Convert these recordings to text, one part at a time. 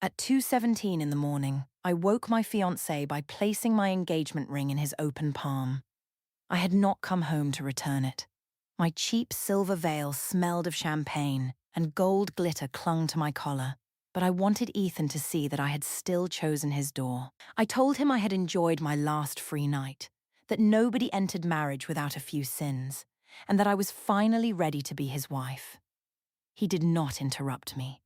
At 2:17 in the morning, I woke my fiancé by placing my engagement ring in his open palm. I had not come home to return it. My cheap silver veil smelled of champagne, and gold glitter clung to my collar, but I wanted Ethan to see that I had still chosen his door. I told him I had enjoyed my last free night, that nobody entered marriage without a few sins, and that I was finally ready to be his wife. He did not interrupt me.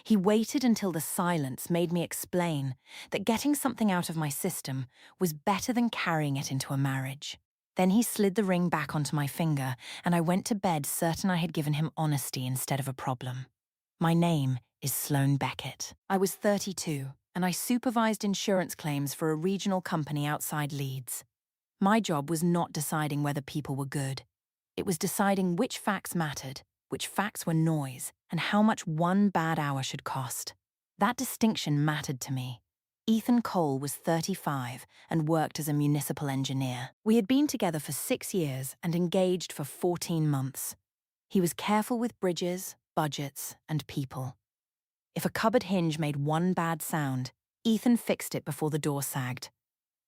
He waited until the silence made me explain that getting something out of my system was better than carrying it into a marriage. Then he slid the ring back onto my finger, and I went to bed certain I had given him honesty instead of a problem. My name is Sloane Beckett. I was 32, and I supervised insurance claims for a regional company outside Leeds. My job was not deciding whether people were good. It was deciding which facts mattered, which facts were noise, and how much one bad hour should cost. That distinction mattered to me. Ethan Cole was 35 and worked as a municipal engineer. We had been together for 6 years and engaged for 14 months. He was careful with bridges, budgets, and people. If a cupboard hinge made one bad sound, Ethan fixed it before the door sagged.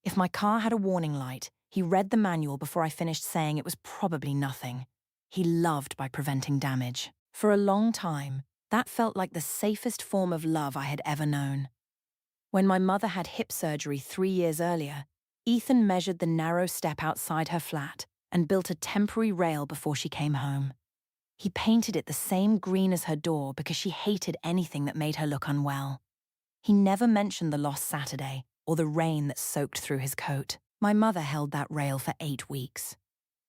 If my car had a warning light, he read the manual before I finished saying it was probably nothing. He loved by preventing damage. For a long time, that felt like the safest form of love I had ever known. When my mother had hip surgery 3 years earlier, Ethan measured the narrow step outside her flat and built a temporary rail before she came home. He painted it the same green as her door because she hated anything that made her look unwell. He never mentioned the lost Saturday or the rain that soaked through his coat. My mother held that rail for 8 weeks.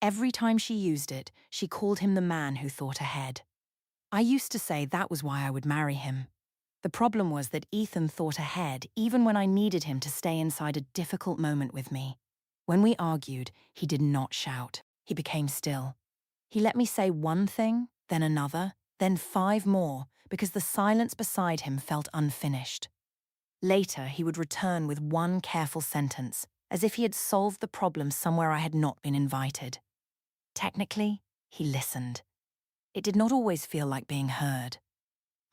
Every time she used it, she called him the man who thought ahead. I used to say that was why I would marry him. The problem was that Ethan thought ahead even when I needed him to stay inside a difficult moment with me. When we argued, he did not shout. He became still. He let me say one thing, then another, then 5 more, because the silence beside him felt unfinished. Later, he would return with one careful sentence, as if he had solved the problem somewhere I had not been invited. Technically, he listened. It did not always feel like being heard.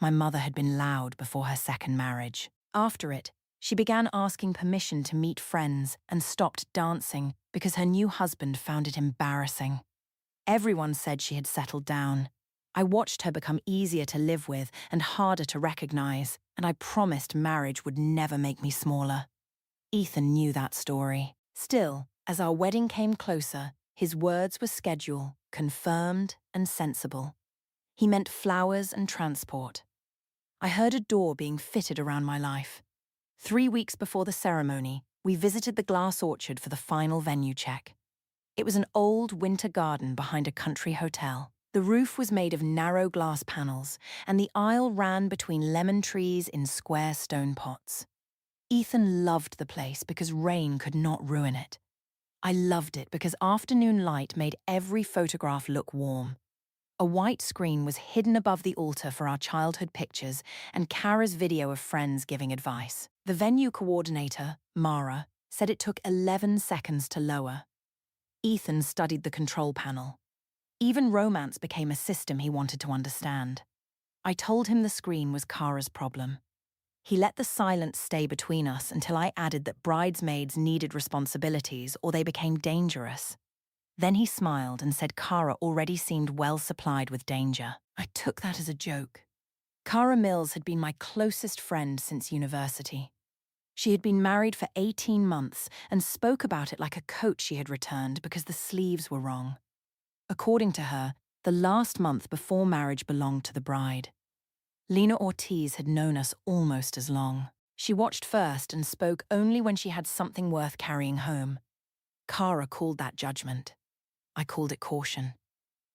My mother had been loud before her second marriage. After it, she began asking permission to meet friends and stopped dancing because her new husband found it embarrassing. Everyone said she had settled down. I watched her become easier to live with and harder to recognize, and I promised marriage would never make me smaller. Ethan knew that story. Still, as our wedding came closer, his words were schedule, confirmed and sensible. He meant flowers and transport. I heard a door being fitted around my life. 3 weeks before the ceremony, we visited the glass orchard for the final venue check. It was an old winter garden behind a country hotel. The roof was made of narrow glass panels, and the aisle ran between lemon trees in square stone pots. Ethan loved the place because rain could not ruin it. I loved it because afternoon light made every photograph look warm. A white screen was hidden above the altar for our childhood pictures and Kara's video of friends giving advice. The venue coordinator, Mara, said it took 11 seconds to lower. Ethan studied the control panel. Even romance became a system he wanted to understand. I told him the screen was Kara's problem. He let the silence stay between us until I added that bridesmaids needed responsibilities or they became dangerous. Then he smiled and said Kara already seemed well supplied with danger. I took that as a joke. Kara Mills had been my closest friend since university. She had been married for 18 months and spoke about it like a coat she had returned because the sleeves were wrong. According to her, the last month before marriage belonged to the bride. Lena Ortiz had known us almost as long. She watched first and spoke only when she had something worth carrying home. Kara called that judgment. I called it caution.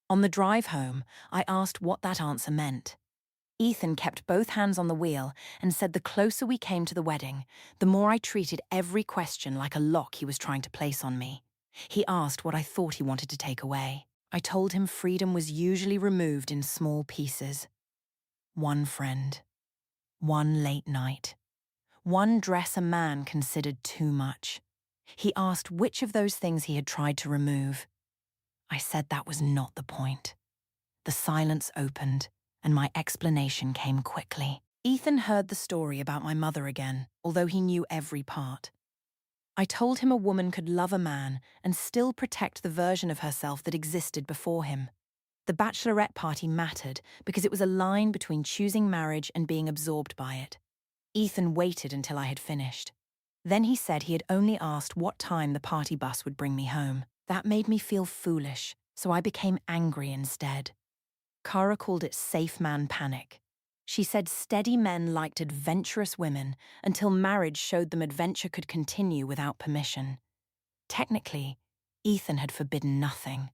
On the drive home, I asked what that answer meant. Ethan kept both hands on the wheel and said the closer we came to the wedding, the more I treated every question like a lock he was trying to place on me. He asked what I thought he wanted to take away. I told him freedom was usually removed in small pieces. One friend. One late night. One dress a man considered too much. He asked which of those things he had tried to remove. I said that was not the point. The silence opened, and my explanation came quickly. Ethan heard the story about my mother again, although he knew every part. I told him a woman could love a man and still protect the version of herself that existed before him. The bachelorette party mattered because it was a line between choosing marriage and being absorbed by it. Ethan waited until I had finished. Then he said he had only asked what time the party bus would bring me home. That made me feel foolish, so I became angry instead. Kara called it safe man panic. She said steady men liked adventurous women until marriage showed them adventure could continue without permission. Technically, Ethan had forbidden nothing.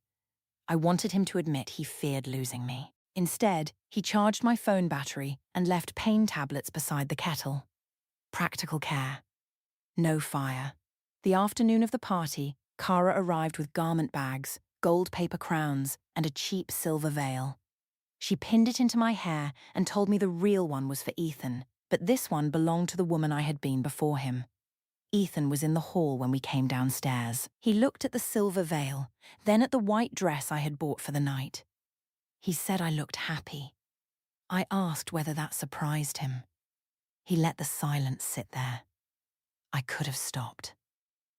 I wanted him to admit he feared losing me. Instead, he charged my phone battery and left pain tablets beside the kettle. Practical care. No fire. The afternoon of the party, Kara arrived with garment bags, gold paper crowns, and a cheap silver veil. She pinned it into my hair and told me the real one was for Ethan, but this one belonged to the woman I had been before him. Ethan was in the hall when we came downstairs. He looked at the silver veil, then at the white dress I had bought for the night. He said I looked happy. I asked whether that surprised him. He let the silence sit there. I could have stopped.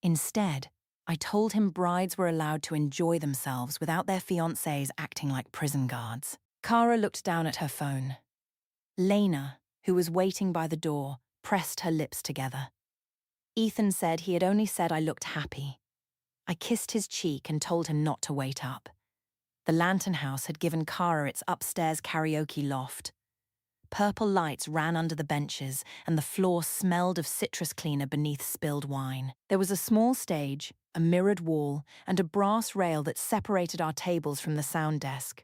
Instead, I told him brides were allowed to enjoy themselves without their fiancés acting like prison guards. Kara looked down at her phone. Lena, who was waiting by the door, pressed her lips together. Ethan said he had only said I looked happy. I kissed his cheek and told him not to wait up. The Lantern House had given Kara its upstairs karaoke loft. Purple lights ran under the benches and the floor smelled of citrus cleaner beneath spilled wine. There was a small stage, a mirrored wall, and a brass rail that separated our tables from the sound desk.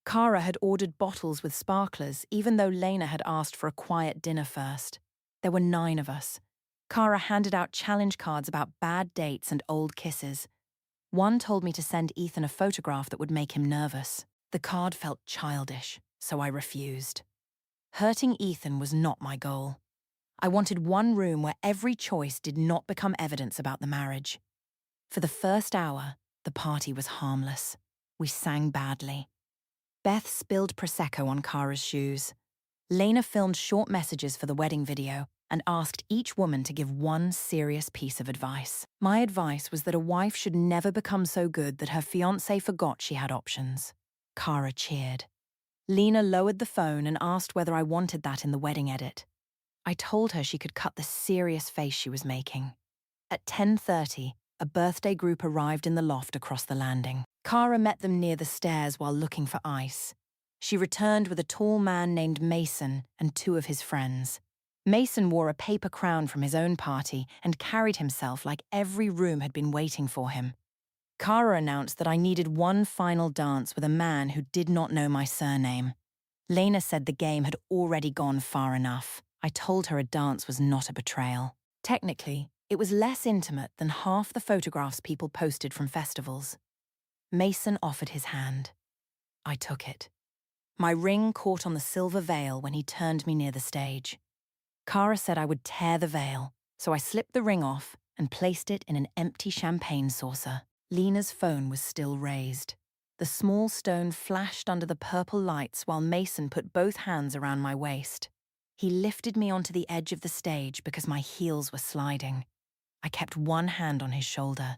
Kara had ordered bottles with sparklers, even though Lena had asked for a quiet dinner first. There were 9 of us. Kara handed out challenge cards about bad dates and old kisses. One told me to send Ethan a photograph that would make him nervous. The card felt childish, so I refused. Hurting Ethan was not my goal. I wanted one room where every choice did not become evidence about the marriage. For the first hour, the party was harmless. We sang badly. Beth spilled Prosecco on Kara's shoes. Lena filmed short messages for the wedding video and asked each woman to give one serious piece of advice. My advice was that a wife should never become so good that her fiancé forgot she had options. Kara cheered. Lena lowered the phone and asked whether I wanted that in the wedding edit. I told her she could cut the serious face she was making. At 10:30, a birthday group arrived in the loft across the landing. Kara met them near the stairs while looking for ice. She returned with a tall man named Mason and 2 of his friends. Mason wore a paper crown from his own party and carried himself like every room had been waiting for him. Kara announced that I needed one final dance with a man who did not know my surname. Lena said the game had already gone far enough. I told her a dance was not a betrayal. Technically, it was less intimate than half the photographs people posted from festivals. Mason offered his hand. I took it. My ring caught on the silver veil when he turned me near the stage. Kara said I would tear the veil, so I slipped the ring off and placed it in an empty champagne saucer. Lena's phone was still raised. The small stone flashed under the purple lights while Mason put both hands around my waist. He lifted me onto the edge of the stage because my heels were sliding. I kept one hand on his shoulder.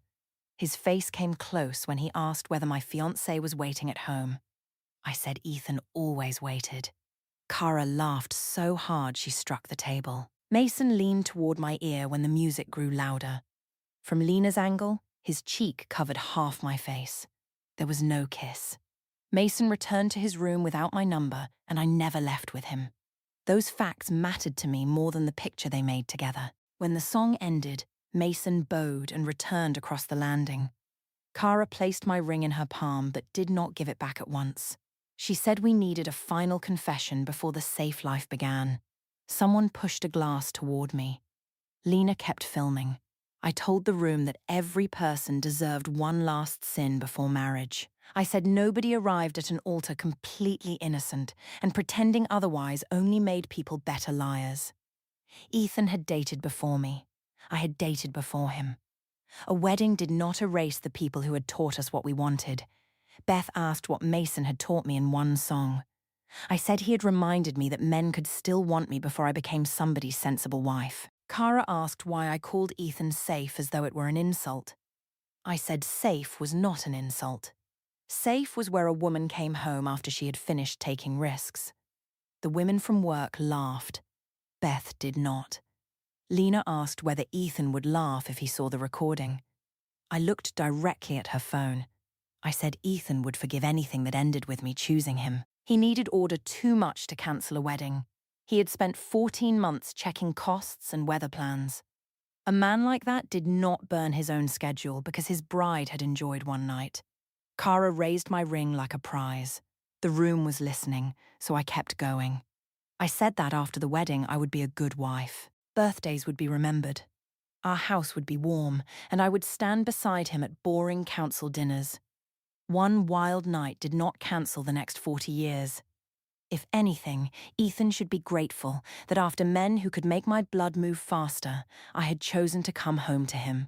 His face came close when he asked whether my fiancé was waiting at home. I said Ethan always waited. Kara laughed so hard she struck the table. Mason leaned toward my ear when the music grew louder. From Lena's angle, his cheek covered half my face. There was no kiss. Mason returned to his room without my number, and I never left with him. Those facts mattered to me more than the picture they made together. When the song ended, Mason bowed and returned across the landing. Kara placed my ring in her palm but did not give it back at once. She said we needed a final confession before the safe life began. Someone pushed a glass toward me. Lena kept filming. I told the room that every person deserved one last sin before marriage. I said nobody arrived at an altar completely innocent, and pretending otherwise only made people better liars. Ethan had dated before me. I had dated before him. A wedding did not erase the people who had taught us what we wanted. Beth asked what Mason had taught me in one song. I said he had reminded me that men could still want me before I became somebody's sensible wife. Kara asked why I called Ethan safe as though it were an insult. I said safe was not an insult. Safe was where a woman came home after she had finished taking risks. The women from work laughed. Beth did not. Lena asked whether Ethan would laugh if he saw the recording. I looked directly at her phone. I said Ethan would forgive anything that ended with me choosing him. He needed order too much to cancel a wedding. He had spent 14 months checking costs and weather plans. A man like that did not burn his own schedule because his bride had enjoyed one night. Kara raised my ring like a prize. The room was listening, so I kept going. I said that after the wedding I would be a good wife. Birthdays would be remembered. Our house would be warm, and I would stand beside him at boring council dinners. One wild night did not cancel the next 40 years. If anything, Ethan should be grateful that after men who could make my blood move faster, I had chosen to come home to him.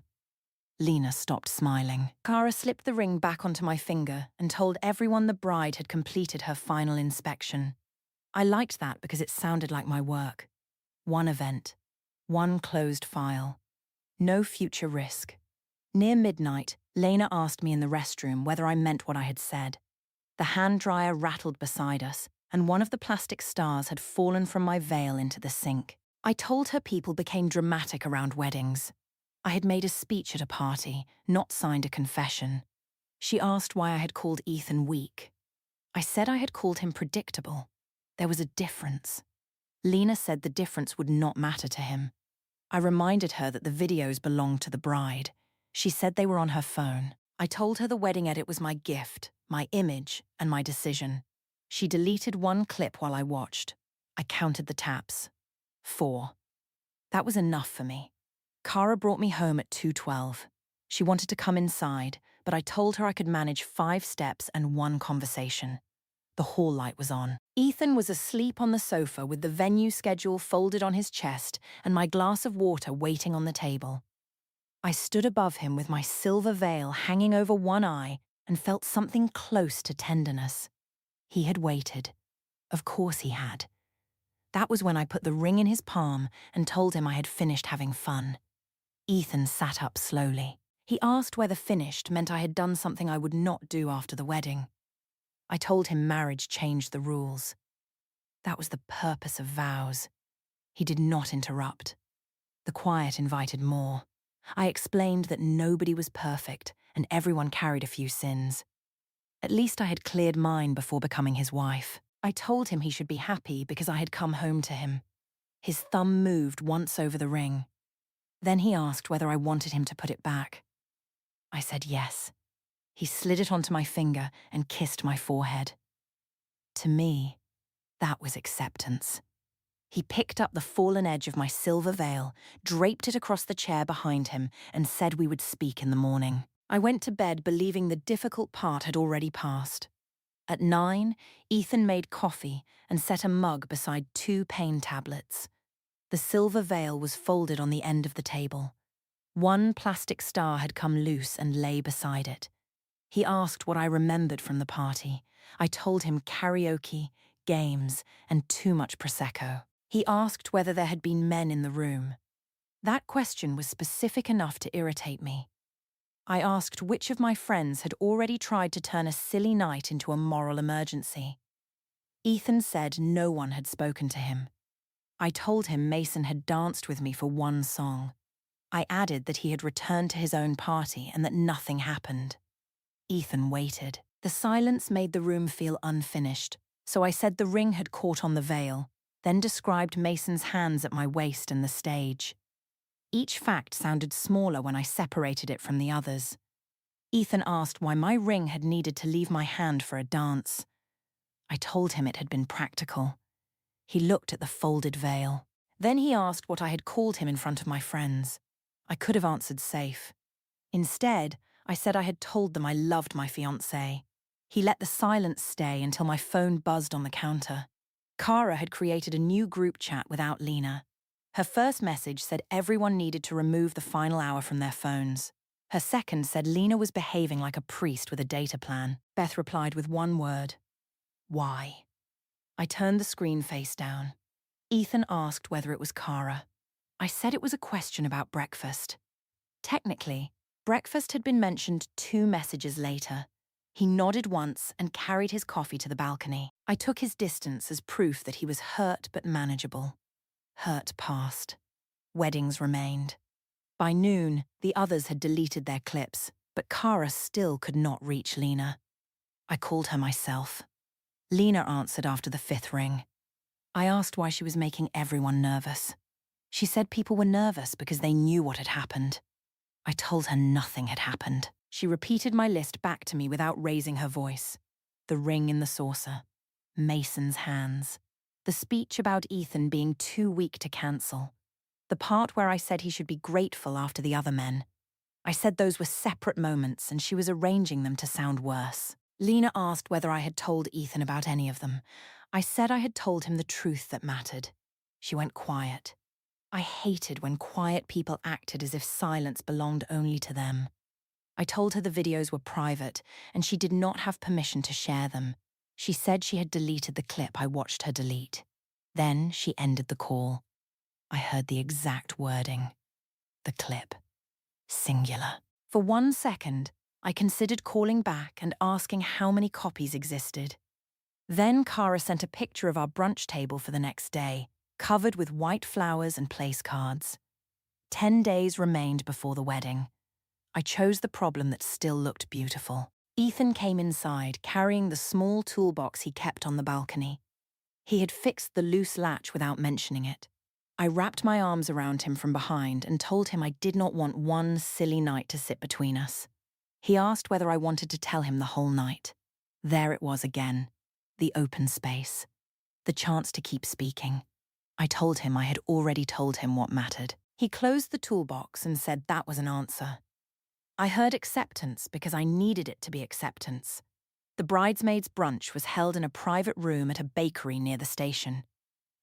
Lena stopped smiling. Kara slipped the ring back onto my finger and told everyone the bride had completed her final inspection. I liked that because it sounded like my work. One event. One closed file. No future risk. Near midnight, Lena asked me in the restroom whether I meant what I had said. The hand dryer rattled beside us, and one of the plastic stars had fallen from my veil into the sink. I told her people became dramatic around weddings. I had made a speech at a party, not signed a confession. She asked why I had called Ethan weak. I said I had called him predictable. There was a difference. Lena said the difference would not matter to him. I reminded her that the videos belonged to the bride. She said they were on her phone. I told her the wedding edit was my gift, my image, and my decision. She deleted one clip while I watched. I counted the taps. 4. That was enough for me. Kara brought me home at 2:12. She wanted to come inside, but I told her I could manage 5 steps and 1 conversation. The hall light was on. Ethan was asleep on the sofa with the venue schedule folded on his chest and my glass of water waiting on the table. I stood above him with my silver veil hanging over one eye and felt something close to tenderness. He had waited. Of course he had. That was when I put the ring in his palm and told him I had finished having fun. Ethan sat up slowly. He asked whether finished meant I had done something I would not do after the wedding. I told him marriage changed the rules. That was the purpose of vows. He did not interrupt. The quiet invited more. I explained that nobody was perfect and everyone carried a few sins. At least I had cleared mine before becoming his wife. I told him he should be happy because I had come home to him. His thumb moved once over the ring. Then he asked whether I wanted him to put it back. I said yes. He slid it onto my finger and kissed my forehead. To me, that was acceptance. He picked up the fallen edge of my silver veil, draped it across the chair behind him, and said we would speak in the morning. I went to bed believing the difficult part had already passed. At 9, Ethan made coffee and set a mug beside 2 pain tablets. The silver veil was folded on the end of the table. One plastic star had come loose and lay beside it. He asked what I remembered from the party. I told him karaoke, games, and too much Prosecco. He asked whether there had been men in the room. That question was specific enough to irritate me. I asked which of my friends had already tried to turn a silly night into a moral emergency. Ethan said no one had spoken to him. I told him Mason had danced with me for 1 song. I added that he had returned to his own party and that nothing happened. Ethan waited. The silence made the room feel unfinished, so I said the ring had caught on the veil, then described Mason's hands at my waist and the stage. Each fact sounded smaller when I separated it from the others. Ethan asked why my ring had needed to leave my hand for a dance. I told him it had been practical. He looked at the folded veil. Then he asked what I had called him in front of my friends. I could have answered safe. Instead, I said I had told them I loved my fiancé. He let the silence stay until my phone buzzed on the counter. Kara had created a new group chat without Lena. Her first message said everyone needed to remove the final hour from their phones. Her second said Lena was behaving like a priest with a data plan. Beth replied with one word. Why? I turned the screen face down. Ethan asked whether it was Cara. I said it was a question about breakfast. Technically, breakfast had been mentioned 2 messages later. He nodded once and carried his coffee to the balcony. I took his distance as proof that he was hurt but manageable. Hurt passed. Weddings remained. By noon, the others had deleted their clips, but Cara still could not reach Lena. I called her myself. Lena answered after the 5th ring. I asked why she was making everyone nervous. She said people were nervous because they knew what had happened. I told her nothing had happened. She repeated my list back to me without raising her voice. The ring in the saucer. Mason's hands. The speech about Ethan being too weak to cancel. The part where I said he should be grateful after the other men. I said those were separate moments and she was arranging them to sound worse. Lena asked whether I had told Ethan about any of them. I said I had told him the truth that mattered. She went quiet. I hated when quiet people acted as if silence belonged only to them. I told her the videos were private and she did not have permission to share them. She said she had deleted the clip I watched her delete. Then she ended the call. I heard the exact wording. The clip. Singular. For 1 second, I considered calling back and asking how many copies existed. Then Cara sent a picture of our brunch table for the next day, covered with white flowers and place cards. 10 days remained before the wedding. I chose the problem that still looked beautiful. Ethan came inside, carrying the small toolbox he kept on the balcony. He had fixed the loose latch without mentioning it. I wrapped my arms around him from behind and told him I did not want one silly night to sit between us. He asked whether I wanted to tell him the whole night. There it was again, the open space, the chance to keep speaking. I told him I had already told him what mattered. He closed the toolbox and said that was an answer. I heard acceptance because I needed it to be acceptance. The bridesmaids' brunch was held in a private room at a bakery near the station.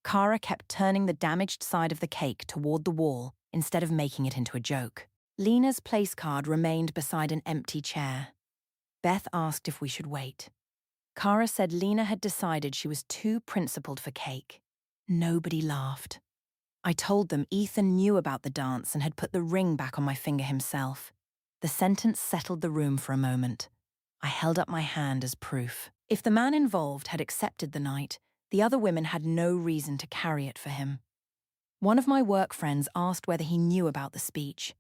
Cara kept turning the damaged side of the cake toward the wall instead of making it into a joke. Lena's place card remained beside an empty chair. Beth asked if we should wait. Cara said Lena had decided she was too principled for cake. Nobody laughed. I told them Ethan knew about the dance and had put the ring back on my finger himself. The sentence settled the room for a moment. I held up my hand as proof. If the man involved had accepted the night, the other women had no reason to carry it for him. One of my work friends asked whether he knew about the speech.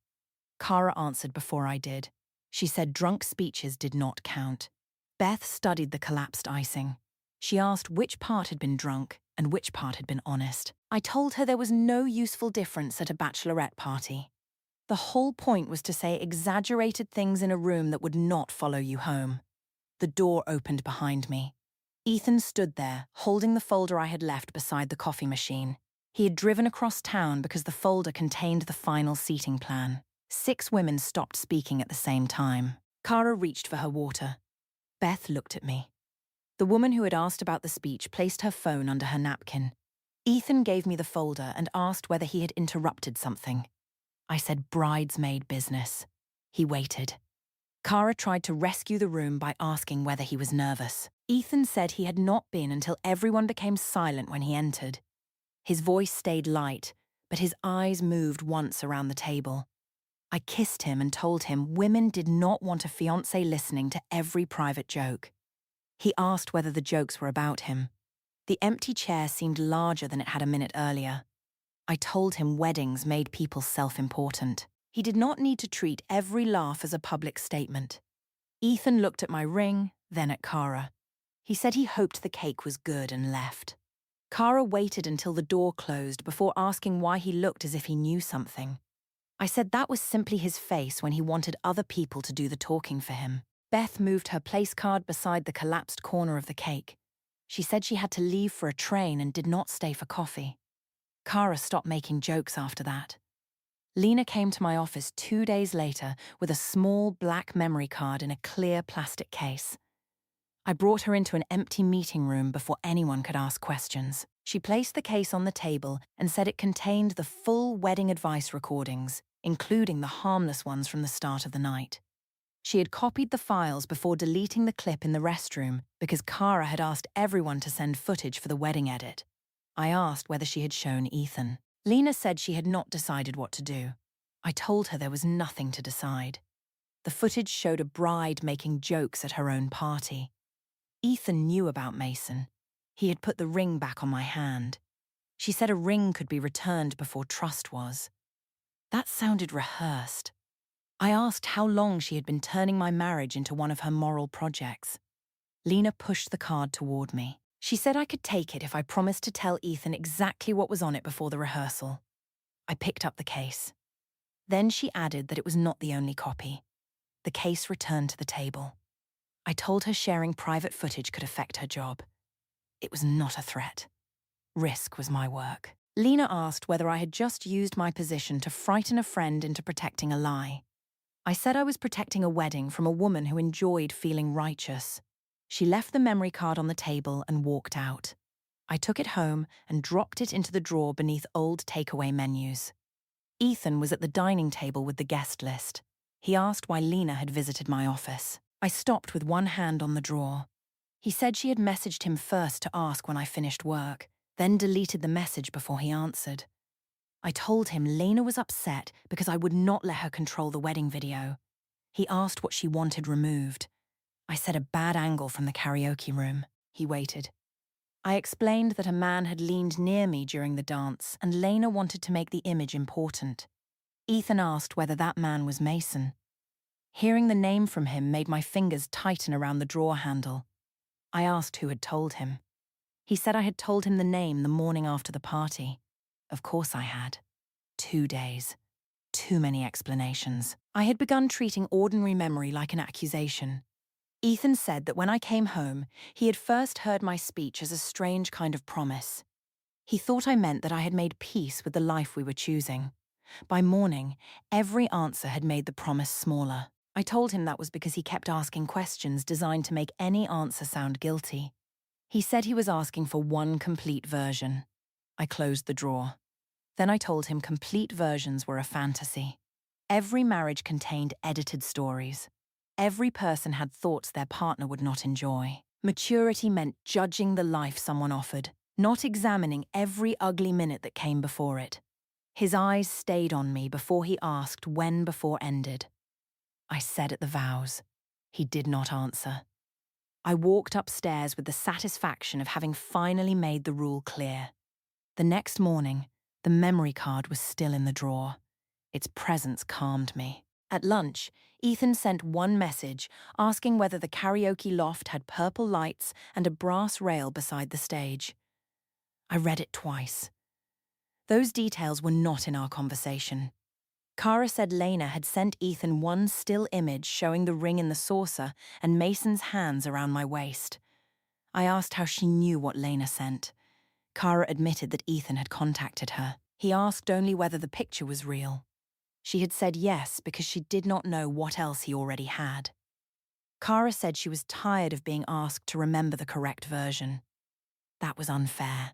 Cara answered before I did. She said drunk speeches did not count. Beth studied the collapsed icing. She asked which part had been drunk and which part had been honest. I told her there was no useful difference at a bachelorette party. The whole point was to say exaggerated things in a room that would not follow you home. The door opened behind me. Ethan stood there, holding the folder I had left beside the coffee machine. He had driven across town because the folder contained the final seating plan. 6 women stopped speaking at the same time. Cara reached for her water. Beth looked at me. The woman who had asked about the speech placed her phone under her napkin. Ethan gave me the folder and asked whether he had interrupted something. I said bridesmaid business. He waited. Cara tried to rescue the room by asking whether he was nervous. Ethan said he had not been until everyone became silent when he entered. His voice stayed light, but his eyes moved once around the table. I kissed him and told him women did not want a fiancé listening to every private joke. He asked whether the jokes were about him. The empty chair seemed larger than it had a minute earlier. I told him weddings made people self-important. He did not need to treat every laugh as a public statement. Ethan looked at my ring, then at Cara. He said he hoped the cake was good and left. Cara waited until the door closed before asking why he looked as if he knew something. I said that was simply his face when he wanted other people to do the talking for him. Beth moved her place card beside the collapsed corner of the cake. She said she had to leave for a train and did not stay for coffee. Cara stopped making jokes after that. Lena came to my office 2 days later with a small black memory card in a clear plastic case. I brought her into an empty meeting room before anyone could ask questions. She placed the case on the table and said it contained the full wedding advice recordings, including the harmless ones from the start of the night. She had copied the files before deleting the clip in the restroom because Cara had asked everyone to send footage for the wedding edit. I asked whether she had shown Ethan. Lena said she had not decided what to do. I told her there was nothing to decide. The footage showed a bride making jokes at her own party. Ethan knew about Mason. He had put the ring back on my hand. She said a ring could be returned before trust was. That sounded rehearsed. I asked how long she had been turning my marriage into one of her moral projects. Lena pushed the card toward me. She said I could take it if I promised to tell Ethan exactly what was on it before the rehearsal. I picked up the case. Then she added that it was not the only copy. The case returned to the table. I told her sharing private footage could affect her job. It was not a threat. Risk was my work. Lena asked whether I had just used my position to frighten a friend into protecting a lie. I said I was protecting a wedding from a woman who enjoyed feeling righteous. She left the memory card on the table and walked out. I took it home and dropped it into the drawer beneath old takeaway menus. Ethan was at the dining table with the guest list. He asked why Lena had visited my office. I stopped with one hand on the drawer. He said she had messaged him first to ask when I finished work, then deleted the message before he answered. I told him Lena was upset because I would not let her control the wedding video. He asked what she wanted removed. I said a bad angle from the karaoke room. He waited. I explained that a man had leaned near me during the dance and Lena wanted to make the image important. Ethan asked whether that man was Mason. Hearing the name from him made my fingers tighten around the drawer handle. I asked who had told him. He said I had told him the name the morning after the party. Of course I had. 2 days. Too many explanations. I had begun treating ordinary memory like an accusation. Ethan said that when I came home, he had first heard my speech as a strange kind of promise. He thought I meant that I had made peace with the life we were choosing. By morning, every answer had made the promise smaller. I told him that was because he kept asking questions designed to make any answer sound guilty. He said he was asking for one complete version. I closed the drawer. Then I told him complete versions were a fantasy. Every marriage contained edited stories. Every person had thoughts their partner would not enjoy. Maturity meant judging the life someone offered, not examining every ugly minute that came before it. His eyes stayed on me before he asked when before ended. I said at the vows. He did not answer. I walked upstairs with the satisfaction of having finally made the rule clear. The next morning, the memory card was still in the drawer. Its presence calmed me. At lunch, Ethan sent one message asking whether the karaoke loft had purple lights and a brass rail beside the stage. I read it twice. Those details were not in our conversation. Cara said Lena had sent Ethan one still image showing the ring in the saucer and Mason's hands around my waist. I asked how she knew what Lena sent. Cara admitted that Ethan had contacted her. He asked only whether the picture was real. She had said yes because she did not know what else he already had. Cara said she was tired of being asked to remember the correct version. That was unfair.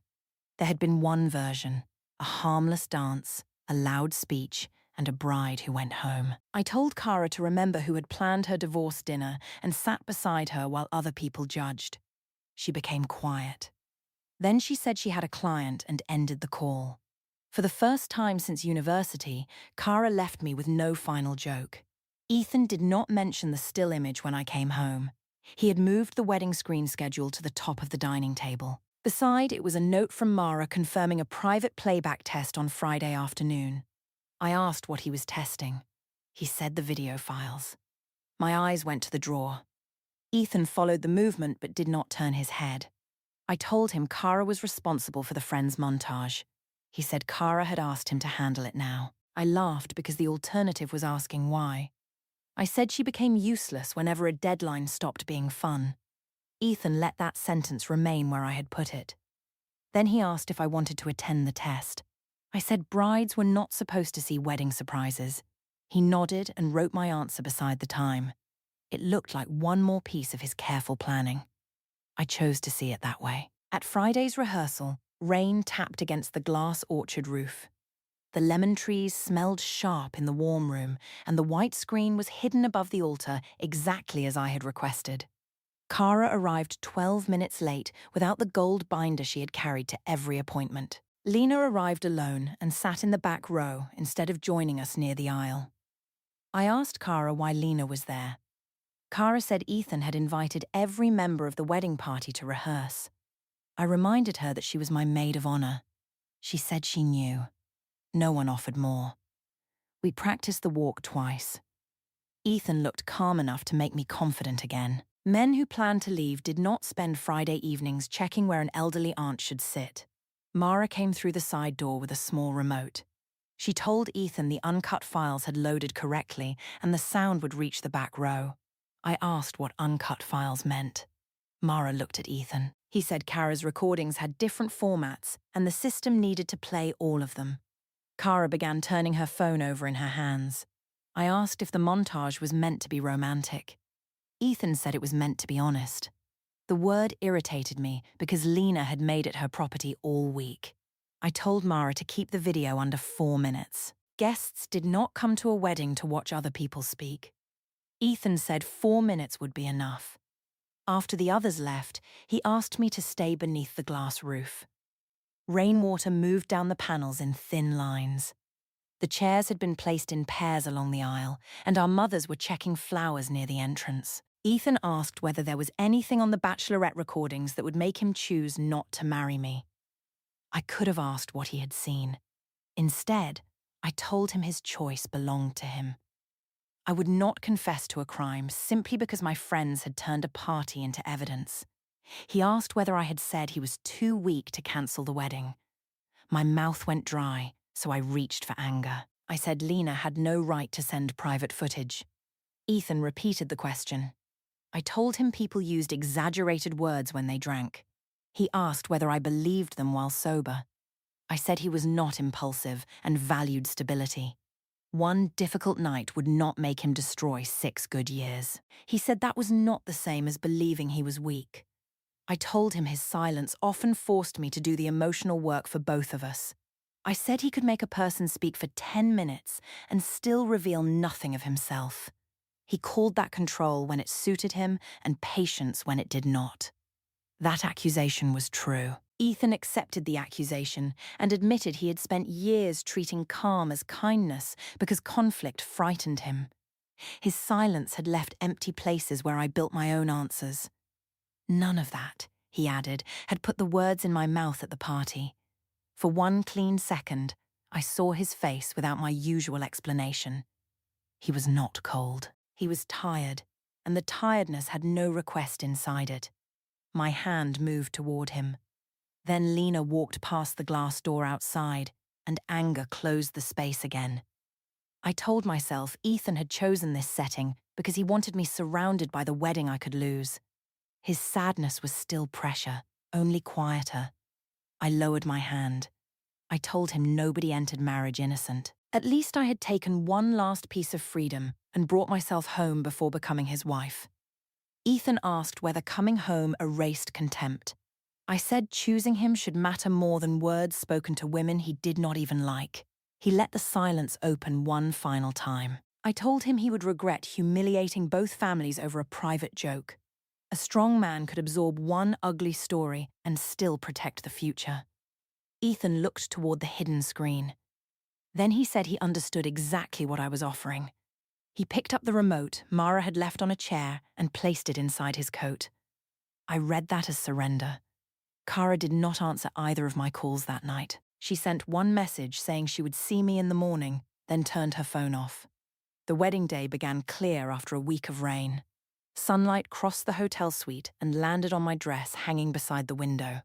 There had been one version, a harmless dance, a loud speech, and a bride who went home. I told Cara to remember who had planned her divorce dinner and sat beside her while other people judged. She became quiet. Then she said she had a client and ended the call. For the first time since university, Cara left me with no final joke. Ethan did not mention the still image when I came home. He had moved the wedding screen schedule to the top of the dining table. Beside it was a note from Mara confirming a private playback test on Friday afternoon. I asked what he was testing. He said the video files. My eyes went to the drawer. Ethan followed the movement but did not turn his head. I told him Cara was responsible for the Friends montage. He said Cara had asked him to handle it now. I laughed because the alternative was asking why. I said she became useless whenever a deadline stopped being fun. Ethan let that sentence remain where I had put it. Then he asked if I wanted to attend the test. I said brides were not supposed to see wedding surprises. He nodded and wrote my answer beside the time. It looked like one more piece of his careful planning. I chose to see it that way. At Friday's rehearsal, rain tapped against the glass orchard roof. The lemon trees smelled sharp in the warm room, and the white screen was hidden above the altar exactly as I had requested. Cara arrived 12 minutes late without the gold binder she had carried to every appointment. Lena arrived alone and sat in the back row instead of joining us near the aisle. I asked Cara why Lena was there. Cara said Ethan had invited every member of the wedding party to rehearse. I reminded her that she was my maid of honor. She said she knew. No one offered more. We practiced the walk twice. Ethan looked calm enough to make me confident again. Men who planned to leave did not spend Friday evenings checking where an elderly aunt should sit. Mara came through the side door with a small remote. She told Ethan the uncut files had loaded correctly and the sound would reach the back row. I asked what uncut files meant. Mara looked at Ethan. He said Cara's recordings had different formats and the system needed to play all of them. Cara began turning her phone over in her hands. I asked if the montage was meant to be romantic. Ethan said it was meant to be honest. The word irritated me because Lena had made it her property all week. I told Mara to keep the video under 4 minutes. Guests did not come to a wedding to watch other people speak. Ethan said 4 minutes would be enough. After the others left, he asked me to stay beneath the glass roof. Rainwater moved down the panels in thin lines. The chairs had been placed in pairs along the aisle, and our mothers were checking flowers near the entrance. Ethan asked whether there was anything on the bachelorette recordings that would make him choose not to marry me. I could have asked what he had seen. Instead, I told him his choice belonged to him. I would not confess to a crime simply because my friends had turned a party into evidence. He asked whether I had said he was too weak to cancel the wedding. My mouth went dry, so I reached for anger. I said Lena had no right to send private footage. Ethan repeated the question. I told him people used exaggerated words when they drank. He asked whether I believed them while sober. I said he was not impulsive and valued stability. One difficult night would not make him destroy 6 good years. He said that was not the same as believing he was weak. I told him his silence often forced me to do the emotional work for both of us. I said he could make a person speak for 10 minutes and still reveal nothing of himself. He called that control when it suited him and patience when it did not. That accusation was true. Ethan accepted the accusation and admitted he had spent years treating calm as kindness because conflict frightened him. His silence had left empty places where I built my own answers. None of that, he added, had put the words in my mouth at the party. For one clean second, I saw his face without my usual explanation. He was not cold. He was tired, and the tiredness had no request inside it. My hand moved toward him. Then Lena walked past the glass door outside, and anger closed the space again. I told myself Ethan had chosen this setting because he wanted me surrounded by the wedding I could lose. His sadness was still pressure, only quieter. I lowered my hand. I told him nobody entered marriage innocent. At least I had taken one last piece of freedom and brought myself home before becoming his wife. Ethan asked whether coming home erased contempt. I said choosing him should matter more than words spoken to women he did not even like. He let the silence open one final time. I told him he would regret humiliating both families over a private joke. A strong man could absorb one ugly story and still protect the future. Ethan looked toward the hidden screen. Then he said he understood exactly what I was offering. He picked up the remote Mara had left on a chair and placed it inside his coat. I read that as surrender. Cara did not answer either of my calls that night. She sent one message saying she would see me in the morning, then turned her phone off. The wedding day began clear after a week of rain. Sunlight crossed the hotel suite and landed on my dress hanging beside the window.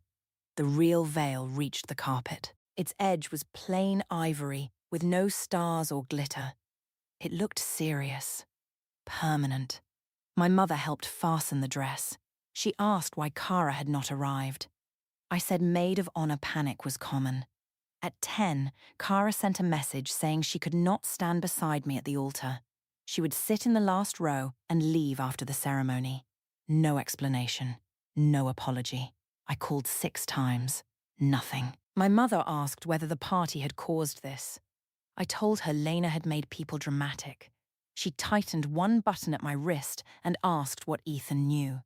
The real veil reached the carpet. Its edge was plain ivory, with no stars or glitter. It looked serious, permanent. My mother helped fasten the dress. She asked why Cara had not arrived. I said maid of honor panic was common. At 10, Cara sent a message saying she could not stand beside me at the altar. She would sit in the last row and leave after the ceremony. No explanation, no apology. I called 6 times. Nothing. My mother asked whether the party had caused this. I told her Lena had made people dramatic. She tightened one button at my wrist and asked what Ethan knew.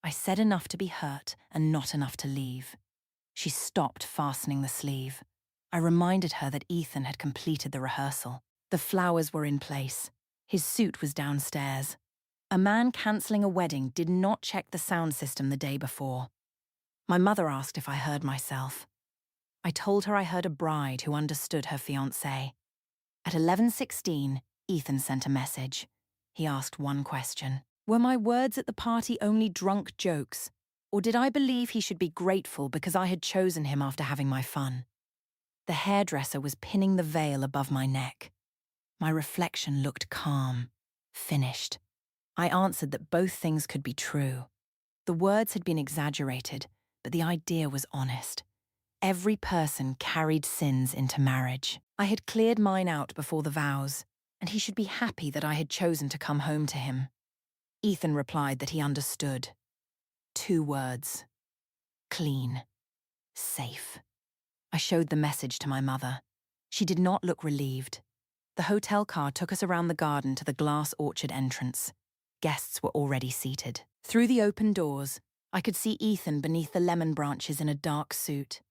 I said enough to be hurt and not enough to leave. She stopped fastening the sleeve. I reminded her that Ethan had completed the rehearsal. The flowers were in place. His suit was downstairs. A man cancelling a wedding did not check the sound system the day before. My mother asked if I heard myself. I told her I heard a bride who understood her fiancé. At 11:16, Ethan sent a message. He asked one question. Were my words at the party only drunk jokes, or did I believe he should be grateful because I had chosen him after having my fun? The hairdresser was pinning the veil above my neck. My reflection looked calm, finished. I answered that both things could be true. The words had been exaggerated, but the idea was honest. Every person carried sins into marriage. I had cleared mine out before the vows, and he should be happy that I had chosen to come home to him. Ethan replied that he understood. 2 words. Clean. Safe. I showed the message to my mother. She did not look relieved. The hotel car took us around the garden to the glass orchard entrance. Guests were already seated. Through the open doors, I could see Ethan beneath the lemon branches in a dark suit.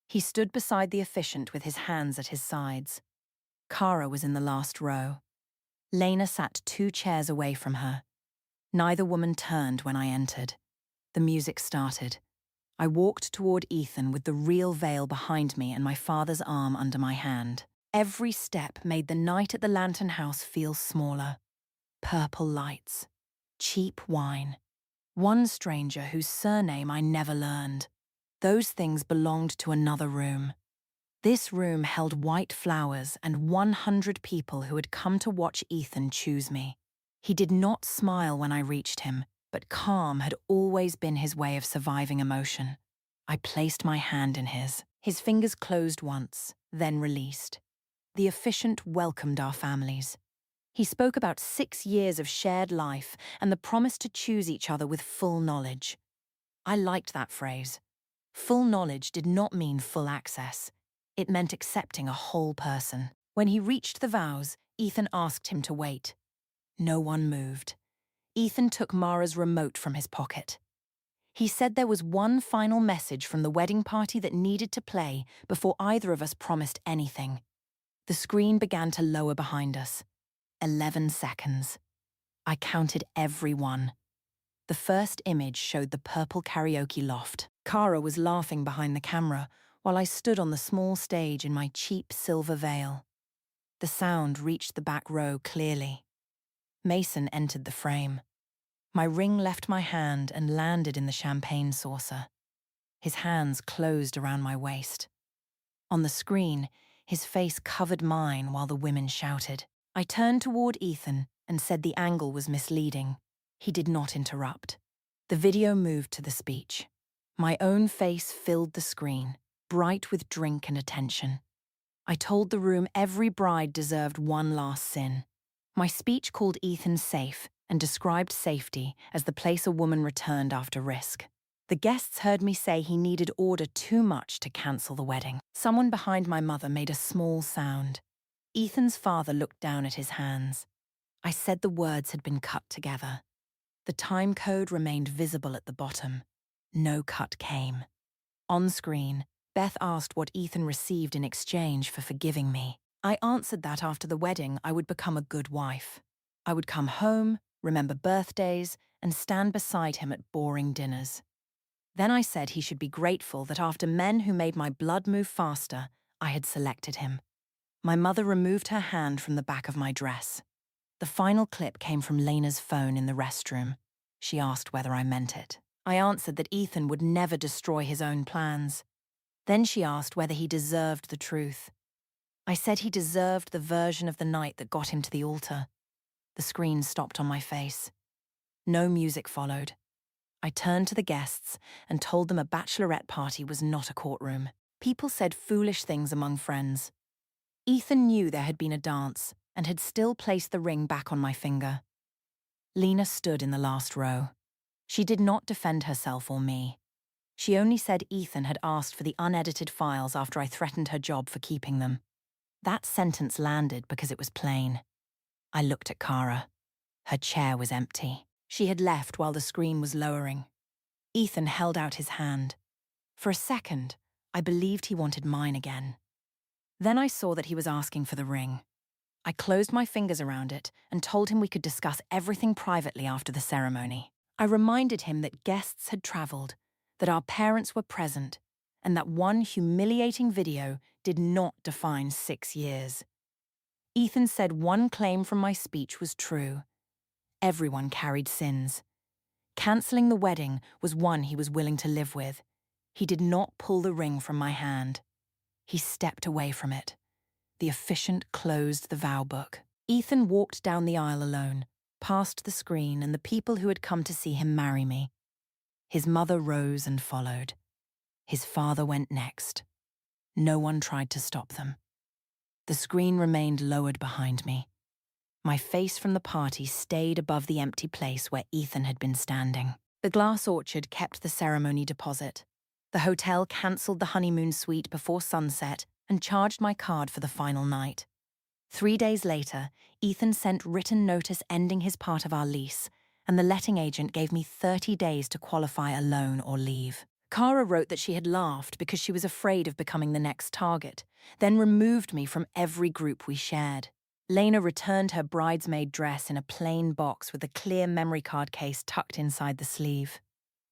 He stood beside the officiant with his hands at his sides. Cara was in the last row. Lena sat 2 chairs away from her. Neither woman turned when I entered. The music started. I walked toward Ethan with the real veil behind me and my father's arm under my hand. Every step made the night at the Lantern House feel smaller. Purple lights. Cheap wine. One stranger whose surname I never learned. Those things belonged to another room. This room held white flowers and 100 people who had come to watch Ethan choose me. He did not smile when I reached him, but calm had always been his way of surviving emotion. I placed my hand in his. His fingers closed once, then released. The officiant welcomed our families. He spoke about 6 years of shared life and the promise to choose each other with full knowledge. I liked that phrase. Full knowledge did not mean full access. It meant accepting a whole person. When he reached the vows, Ethan asked him to wait. No one moved. Ethan took Mara's remote from his pocket. He said there was one final message from the wedding party that needed to play before either of us promised anything. The screen began to lower behind us. 11 seconds. I counted every one. The first image showed the purple karaoke loft. Cara was laughing behind the camera while I stood on the small stage in my cheap silver veil. The sound reached the back row clearly. Mason entered the frame. My ring left my hand and landed in the champagne saucer. His hands closed around my waist. On the screen, his face covered mine while the women shouted. I turned toward Ethan and said the angle was misleading. He did not interrupt. The video moved to the speech. My own face filled the screen, bright with drink and attention. I told the room every bride deserved one last sin. My speech called Ethan safe and described safety as the place a woman returned after risk. The guests heard me say he needed order too much to cancel the wedding. Someone behind my mother made a small sound. Ethan's father looked down at his hands. I said the words had been cut together. The time code remained visible at the bottom. No cut came. On screen, Beth asked what Ethan received in exchange for forgiving me. I answered that after the wedding I would become a good wife. I would come home, remember birthdays, and stand beside him at boring dinners. Then I said he should be grateful that after men who made my blood move faster, I had selected him. My mother removed her hand from the back of my dress. The final clip came from Lena's phone in the restroom. She asked whether I meant it. I answered that Ethan would never destroy his own plans. Then she asked whether he deserved the truth. I said he deserved the version of the night that got him to the altar. The screen stopped on my face. No music followed. I turned to the guests and told them a bachelorette party was not a courtroom. People said foolish things among friends. Ethan knew there had been a dance and had still placed the ring back on my finger. Lena stood in the last row. She did not defend herself or me. She only said Ethan had asked for the unedited files after I threatened her job for keeping them. That sentence landed because it was plain. I looked at Cara. Her chair was empty. She had left while the screen was lowering. Ethan held out his hand. For a second, I believed he wanted mine again. Then I saw that he was asking for the ring. I closed my fingers around it and told him we could discuss everything privately after the ceremony. I reminded him that guests had traveled, that our parents were present, and that one humiliating video did not define 6 years. Ethan said one claim from my speech was true. Everyone carried sins. Cancelling the wedding was one he was willing to live with. He did not pull the ring from my hand. He stepped away from it. The officiant closed the vow book. Ethan walked down the aisle alone, past the screen and the people who had come to see him marry me. His mother rose and followed. His father went next. No one tried to stop them. The screen remained lowered behind me. My face from the party stayed above the empty place where Ethan had been standing. The glass orchard kept the ceremony deposit. The hotel cancelled the honeymoon suite before sunset and charged my card for the final night. 3 days later, Ethan sent written notice ending his part of our lease, and the letting agent gave me 30 days to qualify a loan or leave. Cara wrote that she had laughed because she was afraid of becoming the next target, then removed me from every group we shared. Lena returned her bridesmaid dress in a plain box with a clear memory card case tucked inside the sleeve.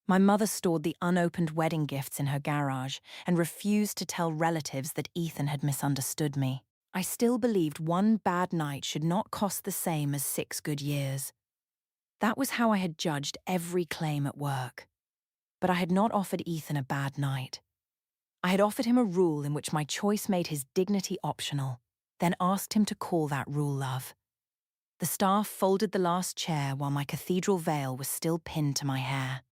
My mother stored the unopened wedding gifts in her garage and refused to tell relatives that Ethan had misunderstood me. I still believed one bad night should not cost the same as 6 good years. That was how I had judged every claim at work. But I had not offered Ethan a bad night. I had offered him a rule in which my choice made his dignity optional, then asked him to call that rule love. The staff folded the last chair while my cathedral veil was still pinned to my hair.